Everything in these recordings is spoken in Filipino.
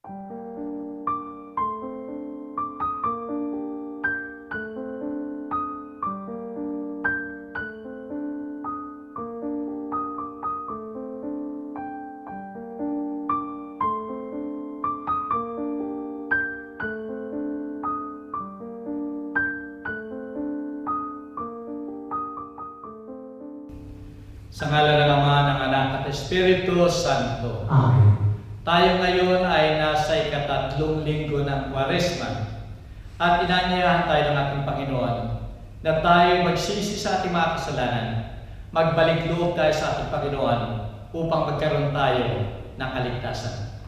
Sa ngalan ng Ama, ng Anak at Espiritu Santo. Amen. Tayo ngayon ay nasa ikatatlong linggo ng Kwaresma at inanyayahan tayo ng ating Panginoon na tayo magsisi sa ating mga kasalanan, magbalik loob tayo sa ating Panginoon upang magkaroon tayo ng kaligtasan.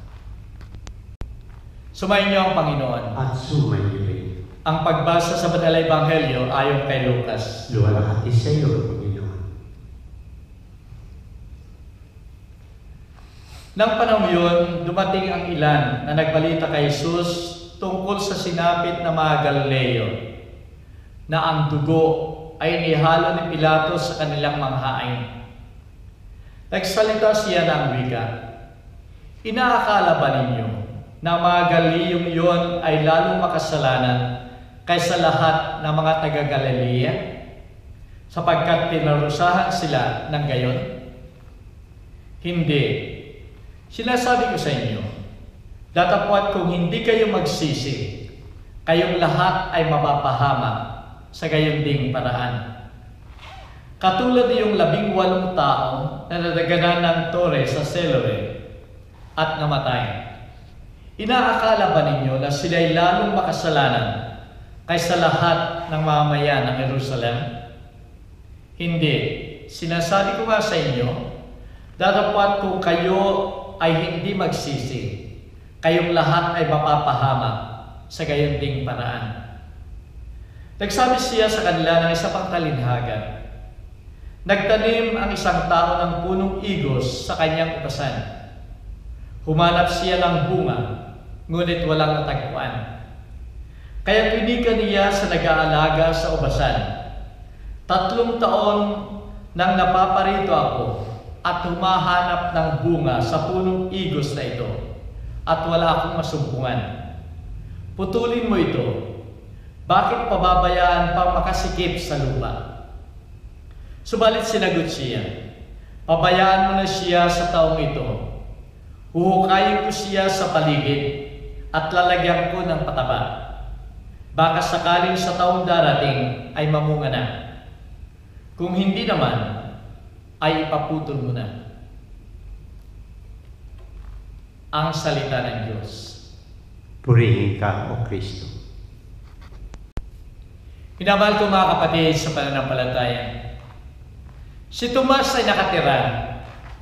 Sumayin niyo ang Panginoon. At sumayin rin. Ang pagbasa sa Banal na Ebanghelyo ayon kay Lucas. Luwalhati sa iyo, Panginoon. Nang panahon yun, dumating ang ilan na nagbalita kay Jesus tungkol sa sinapit na mga Galileo na ang dugo ay nihalo ni Pilato sa kanilang manghain. Nagsalita siya ng wika, "Inaakala ba ninyo na mga Galileong yun ay lalong makasalanan kaysa lahat ng mga taga-Galilea sapagkat pinarusahan sila ng gayon? Hindi. Sinasabi ko sa inyo, datapwat kung hindi kayo magsisi, kayong lahat ay mapapahamak sa gayon ding paraan. Katulad yung 18 tao na nadaganan ng tore sa Siloe at namatay. Inaakala ba ninyo na sila'y lalong makasalanan kaysa lahat ng mamamayan ng Jerusalem? Hindi. Sinasabi ko nga sa inyo, datapwat kung kayo ay hindi magsisi, kayong lahat ay mapapahamak sa gayon ding paraan." Nagsabi siya sa kanila ng isa pang talinhaga, "Nagtanim ang isang tao ng punong igos sa kanyang ubasan. Humanap siya ng bunga, ngunit walang natagpuan. Kaya tinigan niya sa nag-aalaga sa ubasan, 3 taon nang napaparito ako at humahanap ng bunga sa punong igos na ito, at wala akong masumpungan. Putulin mo ito. Bakit pababayaan pang makasikip sa lupa?" Subalit sinagot siya, "Pabayaan mo na siya sa taong ito. Huhukayin ko siya sa paligid at lalagyan ko ng pataba. Baka sakaling sa taong darating ay mamunga na. Kung hindi naman, ay ipaputol mo na." Ang salita ng Diyos. Purihin ka, O Kristo. Minamahal ko mga kapatid sa pananampalataya, si Tomas ay nakatira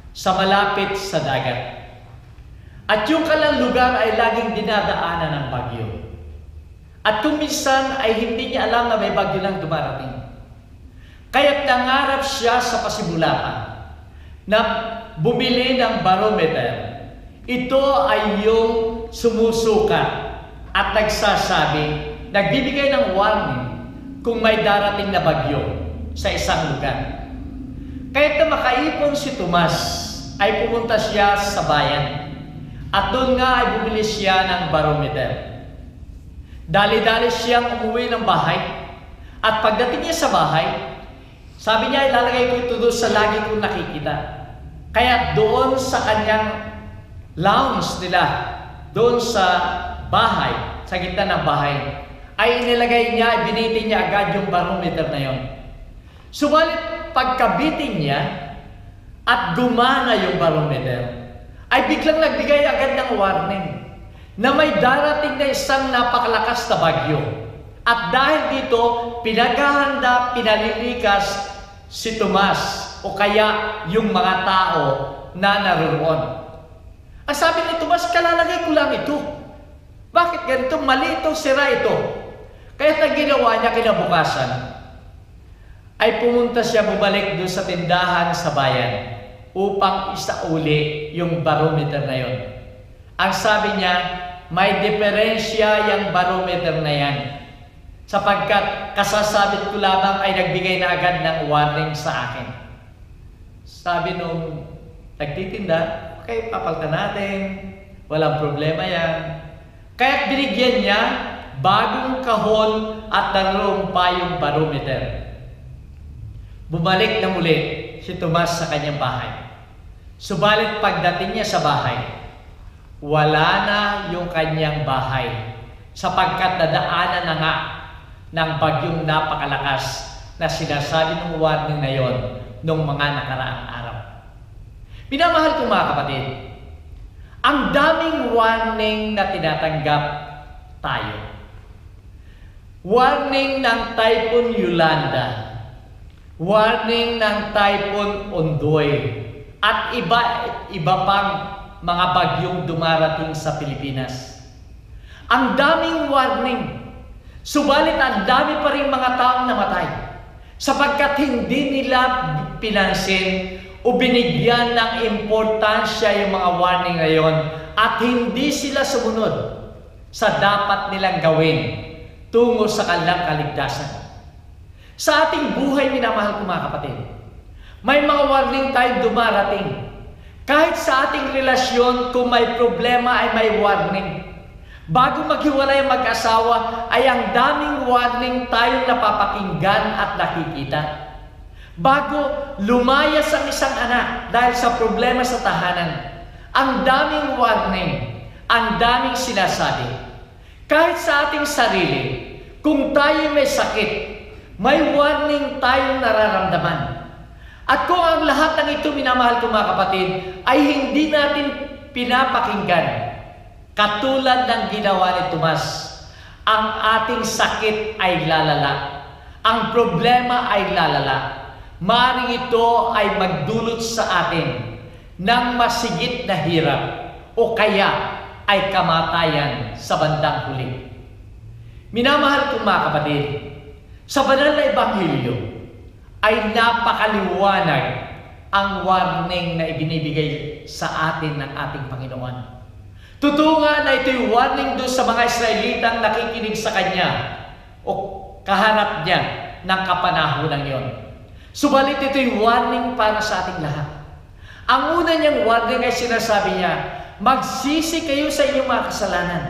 sa malapit sa dagat. At yung kanilang lugar ay laging dinadaanan ng bagyo. At kung minsan ay hindi niya alam na may bagyo nang dumarating. Kaya't nangarap siya sa pasimulapan na bumili ng barometer. Ito ay yung sumusukat at nagsasabi, nagbibigay ng warning kung may darating na bagyo sa isang lugar. Kaya't na makaipon si Tomas, ay pumunta siya sa bayan. At doon nga ay bumili siya ng barometer. Dali-dali siyang umuwi ng bahay. At pagdating niya sa bahay, sabi niya, ilalagay ko ito doon sa lagi kong nakikita. Kaya doon sa kanyang lounge nila, doon sa bahay, sa gitna ng bahay, ay inilagay niya, binitin niya agad yung barometer na yon. Subalit pagkabitin niya at gumana yung barometer, ay biglang nagbigay agad ng warning na may darating na isang napakalakas na bagyo. At dahil dito, pinaghahanda, pinalilikas si Tomas o kaya yung mga tao na naroon. Ang sabi ni Tomas, kalalagay ko lang ito. Bakit ganito? Mali ito, sira ito. Kaya ang ginawa niya kinabukasan, ay pumunta siya bumalik doon sa tindahan sa bayan upang isauli yung barometer na yon. Ang sabi niya, may diferensya yung barometer na yan. Sapagkat kasasabit ko lamang ay nagbigay na agad ng warning sa akin. Sabi nung nagtitinda, okay, papalitan natin. Walang problema yan. Kaya't binigyan niya bagong kahon at darong payong barometer. Bumalik na muli si Tomas sa kanyang bahay. Subalit pagdating niya sa bahay, wala na yung kanyang bahay sapagkat nadaanan na nga ng bagyong napakalakas na sinasabi ng warning na yon noong mga nakaraang araw. Minamahal kong mga kapatid, ang daming warning na tinatanggap tayo. Warning ng Typhoon Yolanda, warning ng Typhoon Ondoy, at iba pang mga bagyong dumarating sa Pilipinas. Ang daming warning, subalit ang dami pa rin mga taong namatay sapagkat hindi nila pinansin o binigyan ng importansya yung mga warning na yon at hindi sila sumunod sa dapat nilang gawin tungo sa kanilang kaligtasan. Sa ating buhay, minamahal ko mga kapatid, may mga warning tayong dumarating. Kahit sa ating relasyon, kung may problema ay may warning. Bago maghiwalay ang mag-asawa, ay ang daming warning tayong napapakinggan at nakikita. Bago lumayas ang isang anak dahil sa problema sa tahanan, ang daming warning, ang daming sinasabi. Kahit sa ating sarili, kung tayo may sakit, may warning tayong nararamdaman. At kung ang lahat ng ito, minamahal ko mga kapatid, ay hindi natin pinapakinggan, katulad ng ginawa ni Tomas, ang ating sakit ay lalala. Ang problema ay lalala. Maring ito ay magdulot sa atin ng masigit na hirap o kaya ay kamatayan sa bandang huli. Minamahal kong mga kapatid, sa banal na Ebanghelyo ay napakaliwanag ang warning na ibinibigay sa atin ng ating Panginoon. Totoo nga na ito'y warning doon sa mga Israelitang nakikinig sa Kanya o kaharap niya ng kapanahonan yon. Subalit ito'y warning para sa ating lahat. Ang una niyang warning ay sinasabi niya, magsisi kayo sa inyong mga kasalanan.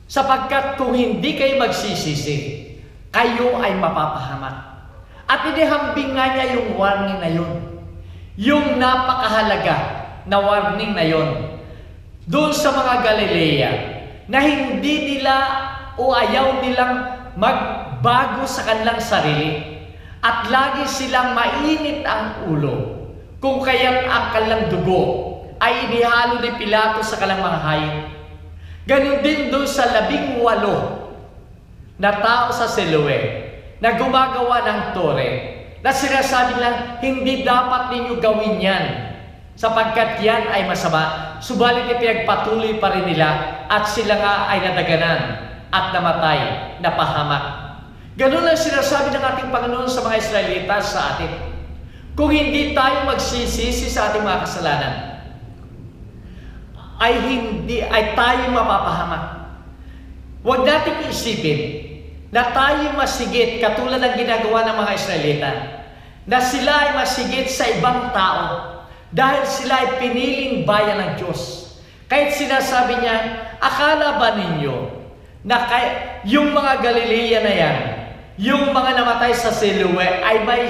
Sapagkat kung hindi kayo magsisisi, kayo ay mapapahamak. At inihambing nga niya yung warning na yun. Yung napakahalaga na warning na yun. Doon sa mga Galilea, na hindi nila o ayaw nilang magbago sa kanilang sarili. At lagi silang mainit ang ulo. Kung kaya't ang kanilang dugo ay inihalo ni Pilato sa kanilang mga hayop. Ganon din doon sa 18 na tao sa Siloe na gumagawa ng tore, na sinasabi lang, hindi dapat ninyo gawin yan, sapagkat yan ay masama. Subalit ipinagpatuloy pa rin nila at sila nga ay nadaganan at namatay, napahamak. Ganun ang sinasabi ng ating Panginoon sa mga Israelita sa atin. Kung hindi tayo magsisisi sa ating mga kasalanan, ay tayo mapapahamak. Huwag nating isipin na tayo masigit katulad ng ginagawa ng mga Israelita, na sila ay masigit sa ibang tao dahil sila ay piniling bayan ng Diyos. Kahit sinasabi niya, akala ba ninyo na yung mga Galilea na yan, yung mga namatay sa Siloe ay may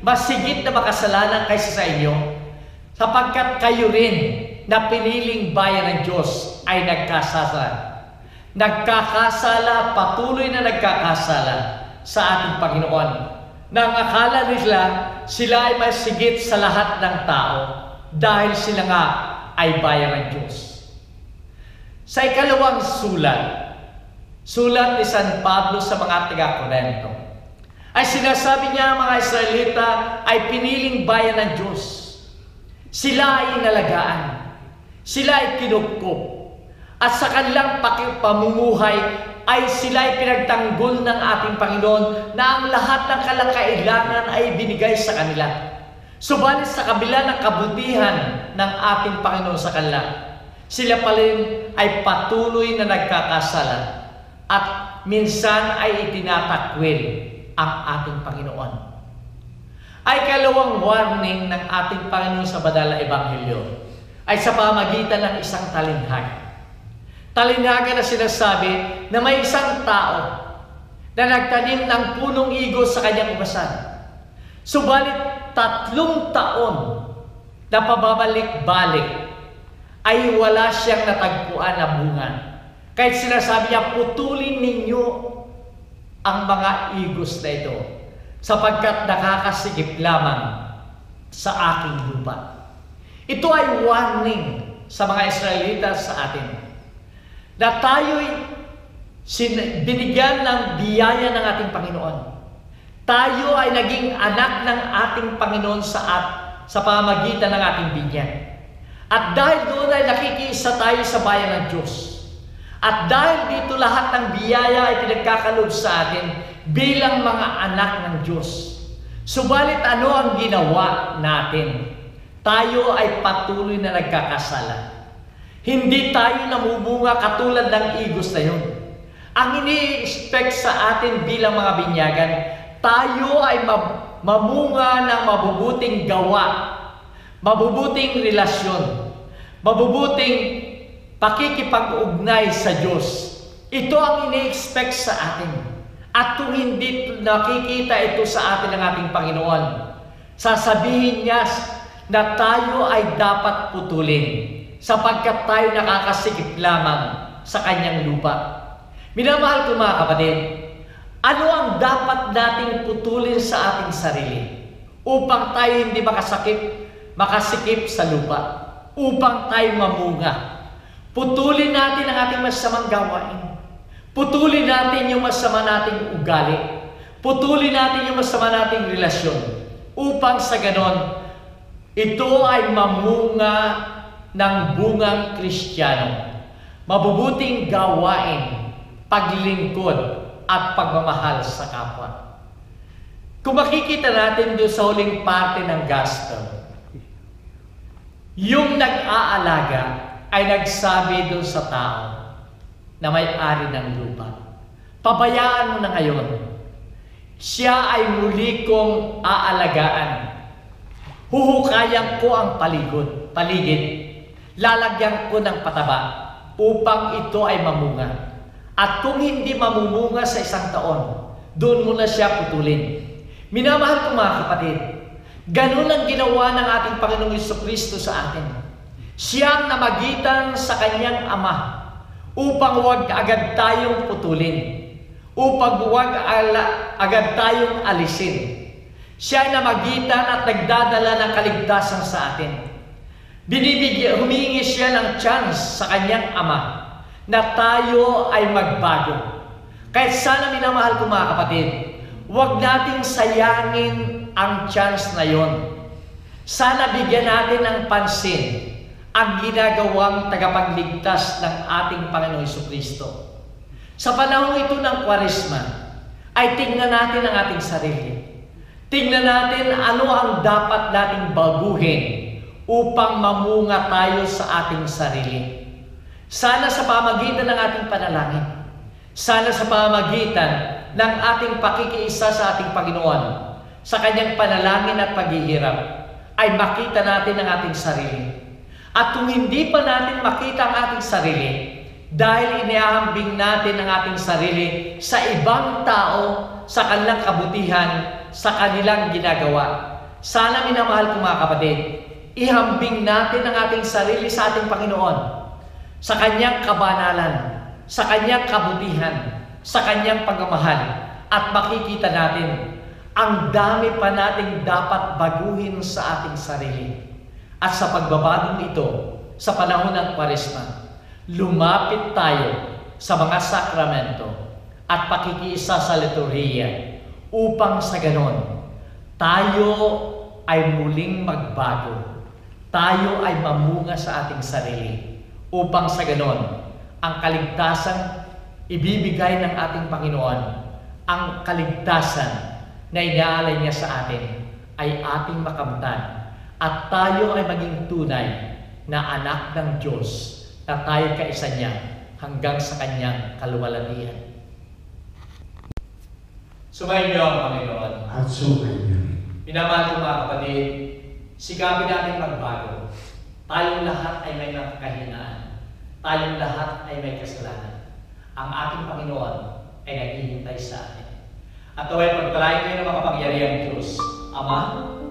masigit na makasalanan kaysa sa inyo? Sapagkat kayo rin na piniling bayan ng Diyos ay nagkasala. Nagkakasala, patuloy na nagkakasala sa ating Panginoon. Nang akala nila sila ay masigit sa lahat ng tao dahil sila nga ay bayan ng Diyos. Sa ikalawang sulat ni San Pablo sa mga taga-Corinto, ay sinasabi niya ang mga Israelita ay piniling bayan ng Diyos. Sila ay inalagaan. Sila ay kinupkup. At sa kanilang pamumuhay ay sila ay pinagtanggol ng ating Panginoon na ang lahat ng kailangan ay binigay sa kanila. Subalit sa kabila ng kabutihan ng ating Panginoon sa kanila, sila pa rin ay patuloy na nagkakasala at minsan ay itinatakwil ang ating Panginoon. Ay kalawang warning ng ating Panginoon sa banal na Ebanghelyo ay sa pamagitan ng isang talinhaga. Talinhaga na sinasabi na may isang tao na nagtanim ng punong igos sa kanyang ubasan. Subalit 3 taon na pababalik-balik ay wala siyang natagpuan na bunga. Kahit sinasabi niya, putulin ninyo ang mga igos na ito sapagkat nakakasigip lamang sa aking lupa. Ito ay warning sa mga Israelita sa atin na tayo'y binigyan ng biyaya ng ating Panginoon. Tayo ay naging anak ng ating Panginoon sa pamamagitan ng ating binyan. At dahil doon ay nakikiisa tayo sa bayan ng Diyos. At dahil dito lahat ng biyaya ay pinagkakalob sa atin bilang mga anak ng Diyos. Subalit ano ang ginawa natin? Tayo ay patuloy na nagkakasala. Hindi tayo namumunga katulad ng igos na yun. Ang ini-expect sa atin bilang mga binyagan, tayo ay mamunga ng mabubuting gawa, mabubuting relasyon, mabubuting pakikipag-ugnay sa Diyos. Ito ang ini-expect sa atin. At kung hindi nakikita ito sa atin ng ating Panginoon, sasabihin niya na tayo ay dapat putulin sapagkat tayo nakakasigip lamang sa kanyang lupa. Minamahal ko mga kapatid, ano ang dapat nating putulin sa ating sarili upang tayo hindi makasikip sa lupa, upang tayo mamunga? Putulin natin ang ating masamang gawain. Putulin natin yung masama nating ugali. Putulin natin yung masama nating relasyon upang sa ganon, ito ay mamunga ng bungang Kristiyano. Mabubuting gawain, paglingkod, at pagmamahal sa kapwa. Kung makikita natin doon sa huling parte ng gospel, yung nag-aalaga ay nagsabi doon sa tao na may-ari ng lupa, pabayaan mo na ngayon. Siya ay muli kong aalagaan. Huhukayan ko ang paligid. Lalagyan ko ng pataba upang ito ay mamunga. At kung hindi mamumunga sa 1 taon, doon mo na siya putulin. Minamahal ko mga kapatid, ganun ang ginawa ng ating Panginoong Jesucristo sa atin. Siya ang namagitan sa kanyang Ama upang huwag agad tayong putulin, upang huwag agad tayong alisin. Siya ay namagitan at nagdadala ng kaligtasan sa atin. Humingi siya ng chance sa kanyang Ama na tayo ay magbago. Kahit sana minamahal ko mga kapatid, huwag nating sayangin ang chance na yon. Sana bigyan natin ng pansin ang ginagawang tagapagligtas ng ating Panginoong Jesucristo. Sa panahon ito ng Kwaresma, ay tingnan natin ang ating sarili. Tingnan natin ano ang dapat nating baguhin upang mamunga tayo sa ating sarili. Sana sa pamagitan ng ating panalangin, sana sa pamagitan ng ating pakikiisa sa ating Panginoon, sa kanyang panalangin at paghihirap, ay makita natin ang ating sarili. At kung hindi pa natin makita ang ating sarili, dahil inihahambing natin ang ating sarili sa ibang tao, sa kanilang kabutihan, sa kanilang ginagawa, sana minamahal ko mga kapatid, ihambing natin ang ating sarili sa ating Panginoon, sa kanyang kabanalan, sa kanyang kabutihan, sa kanyang pagmamahal, at makikita natin ang dami pa nating dapat baguhin sa ating sarili. At sa pagbabagong ito, sa panahon ng Kwaresma, lumapit tayo sa mga sakramento at pakikiisa sa liturhiya upang sa ganon, tayo ay muling magbago. Tayo ay mamunga sa ating sarili upang sa ganon, ang kaligtasan ibibigay ng ating Panginoon, ang kaligtasan na inaalay niya sa atin ay ating makamtan at tayo ay maging tunay na anak ng Diyos na tayo kaisa niya hanggang sa kanyang kaluwalhatian. Sumayin niyo ang Panginoon. At sumayin niyo rin. Minamahal ko mga kapatid, sikapin natin magbago. Tayong lahat ay may kahinaan. Tayong lahat ay may kasalanan. Ang ating Panginoon ay naghihintay sa atin. At away pagpalain kayo ng makapangyarihang Diyos, Ama,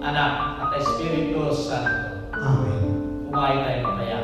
Anak, at Espiritu Santo. Amen. Kumain tayo mamaya.